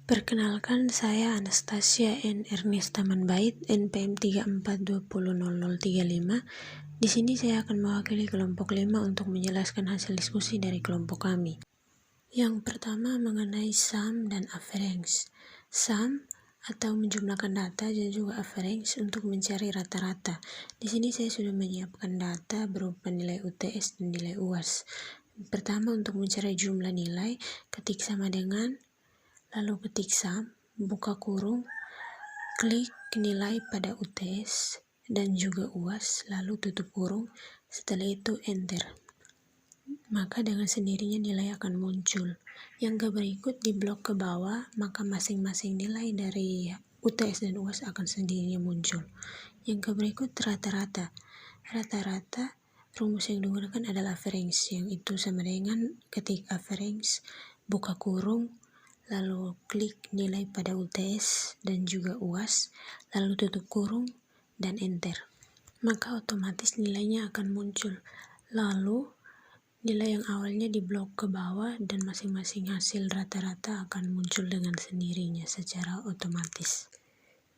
Perkenalkan, saya Anastasia N. Ernesta Manbait, NPM 34200035. Di sini saya akan mewakili kelompok 5 untuk menjelaskan hasil diskusi dari kelompok kami. Yang pertama mengenai sum dan average. Sum atau menjumlahkan data dan juga average untuk mencari rata-rata. Di sini saya sudah menyiapkan data berupa nilai UTS dan nilai UAS. Pertama, untuk mencari jumlah nilai, ketik sama dengan, lalu ketik sum, buka kurung, klik nilai pada UTS dan juga UAS, lalu tutup kurung, setelah itu enter. Maka dengan sendirinya nilai akan muncul. Yang berikut di blok ke bawah, maka masing-masing nilai dari UTS dan UAS akan sendirinya muncul. Yang berikut rata-rata. Rata-rata, rumus yang digunakan adalah average, yang itu sama dengan ketik average, buka kurung, lalu klik nilai pada UTS dan juga UAS, lalu tutup kurung dan enter. Maka otomatis nilainya akan muncul. Lalu nilai yang awalnya di blok ke bawah dan masing-masing hasil rata-rata akan muncul dengan sendirinya secara otomatis.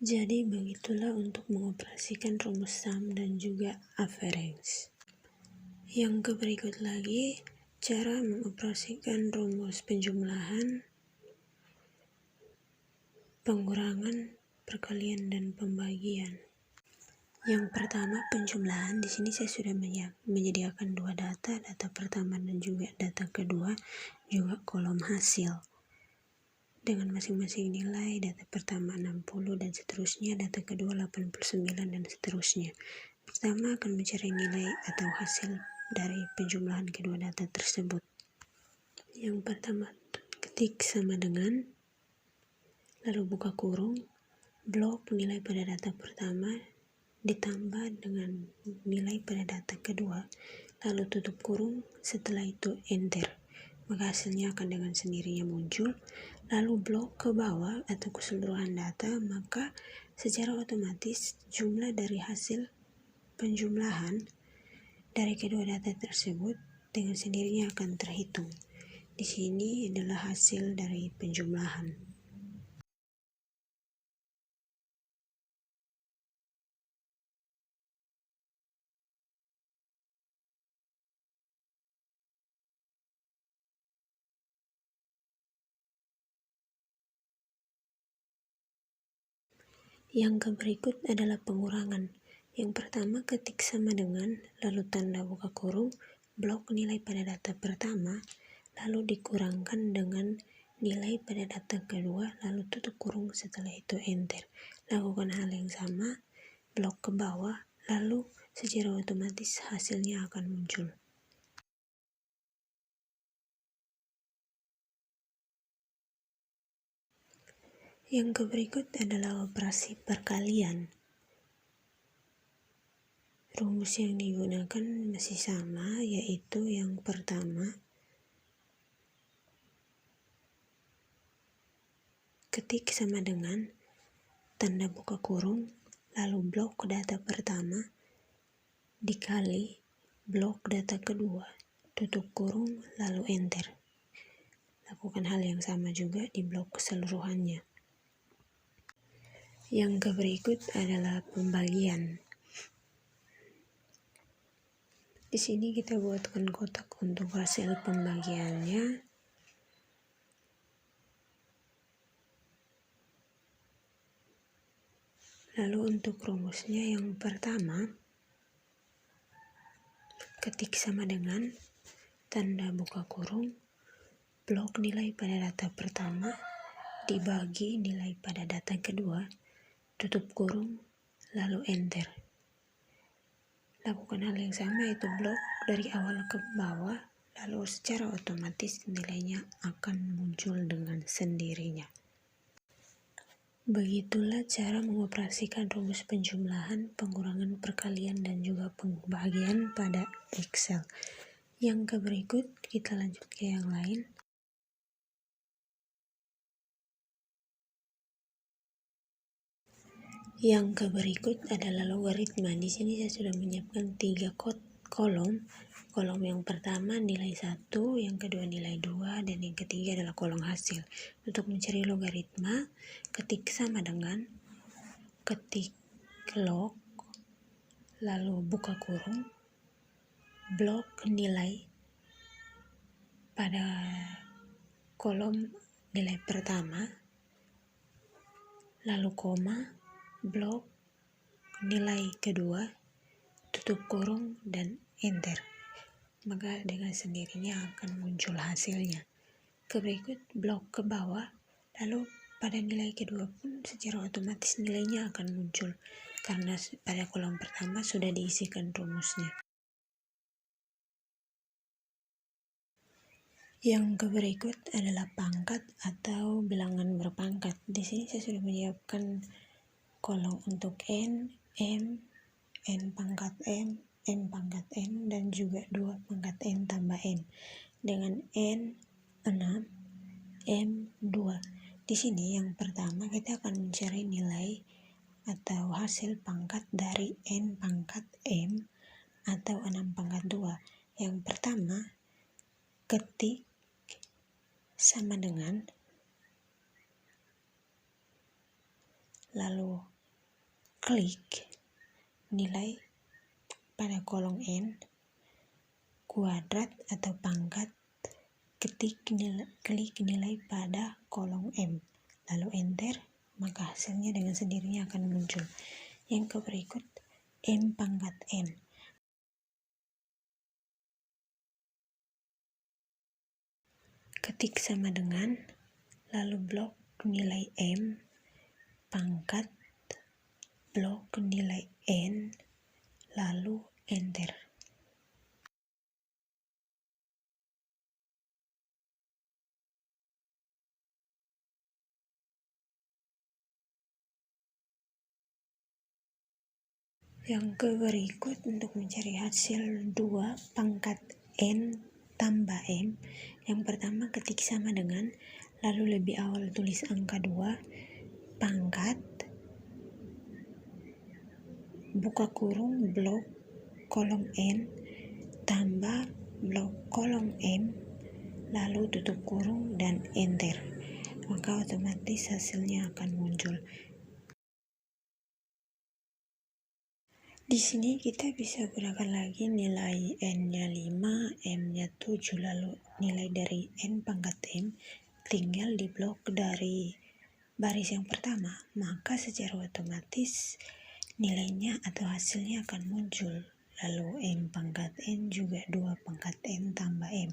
Jadi begitulah untuk mengoperasikan rumus sum dan juga average. Yang berikut lagi, cara mengoperasikan rumus penjumlahan, pengurangan, perkalian, dan pembagian. Yang pertama, penjumlahan. Di sini saya sudah menyediakan dua data pertama dan juga data kedua, juga kolom hasil. Dengan masing-masing nilai, data pertama 60 dan seterusnya, data kedua 89 dan seterusnya. Pertama akan mencari nilai atau hasil dari penjumlahan kedua data tersebut. Yang pertama, ketik sama dengan, lalu buka kurung, blok nilai pada data pertama ditambah dengan nilai pada data kedua, lalu tutup kurung, setelah itu enter. Maka hasilnya akan dengan sendirinya muncul. Lalu blok ke bawah atau keseluruhan data, maka secara otomatis jumlah dari hasil penjumlahan dari kedua data tersebut dengan sendirinya akan terhitung. Di sini adalah hasil dari penjumlahan. Yang berikut adalah pengurangan. Yang pertama, ketik sama dengan, lalu tanda buka kurung, blok nilai pada data pertama, lalu dikurangkan dengan nilai pada data kedua, lalu tutup kurung, setelah itu enter. Lakukan hal yang sama, blok ke bawah, lalu secara otomatis hasilnya akan muncul. Yang berikut adalah operasi perkalian. Rumus yang digunakan masih sama, yaitu yang pertama, ketik sama dengan, tanda buka kurung, lalu blok data pertama, dikali blok data kedua, tutup kurung, lalu enter. Lakukan hal yang sama juga di blok keseluruhannya. Yang berikut adalah pembagian. Di sini kita buatkan kotak untuk hasil pembagiannya. Lalu untuk rumusnya yang pertama, ketik sama dengan, tanda buka kurung, blok nilai pada data pertama, dibagi nilai pada data kedua, tutup kurung, lalu enter. Lakukan hal yang sama, yaitu blok dari awal ke bawah, lalu secara otomatis nilainya akan muncul dengan sendirinya. Begitulah cara mengoperasikan rumus penjumlahan, pengurangan, perkalian, dan juga pembagian pada Excel. Yang berikut kita lanjut ke yang lain. Yang berikut adalah logaritma. Di sini saya sudah menyiapkan 3 kolom. kolom yang pertama nilai 1, yang kedua nilai 2, dan yang ketiga adalah kolom hasil. Untuk mencari logaritma, ketik sama dengan, ketik log, lalu buka kurung, blok nilai pada kolom nilai pertama, lalu koma, blok nilai kedua, tutup kurung, dan enter. Maka dengan sendirinya akan muncul hasilnya. Berikut blok ke bawah, lalu pada nilai kedua pun secara otomatis nilainya akan muncul karena pada kolom pertama sudah diisikan rumusnya. Yang berikut adalah pangkat atau bilangan berpangkat. Di sini saya sudah menyiapkan kolom untuk n, m, n pangkat m, m pangkat n, dan juga 2 pangkat n tambah m. Dengan n 6, m 2. Di sini yang pertama kita akan mencari nilai atau hasil pangkat dari n pangkat m atau 6 pangkat 2. Yang pertama, ketik sama dengan, lalu klik nilai pada kolom n, kuadrat atau pangkat, klik nilai pada kolom m, lalu enter, maka hasilnya dengan sendirinya akan muncul. Yang berikut m pangkat n. Ketik sama dengan, lalu blok nilai m, pangkat, blok nilai n, lalu enter. Yang berikut untuk mencari hasil 2 pangkat n tambah m. Yang pertama ketik sama dengan, lalu lebih awal tulis angka 2, pangkat, buka kurung, blok kolom n, tambah blok kolom m, lalu tutup kurung, dan enter. Maka otomatis hasilnya akan muncul. Di sini kita bisa gunakan lagi nilai n-nya 5, m-nya 7, lalu nilai dari n pangkat m tinggal di blok dari baris yang pertama, maka secara otomatis nilainya atau hasilnya akan muncul. Lalu m pangkat n juga 2 pangkat n tambah m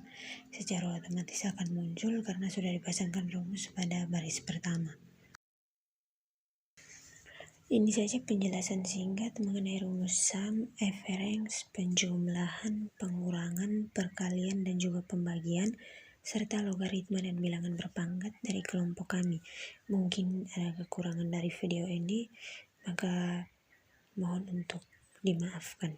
secara otomatis akan muncul karena sudah dipasangkan rumus pada baris pertama. Ini saja penjelasan singkat mengenai rumus sum, average, penjumlahan, pengurangan, perkalian, dan juga pembagian, serta logaritma dan bilangan berpangkat dari kelompok kami. Mungkin ada kekurangan dari video ini, maka mohon untuk dimaafkan.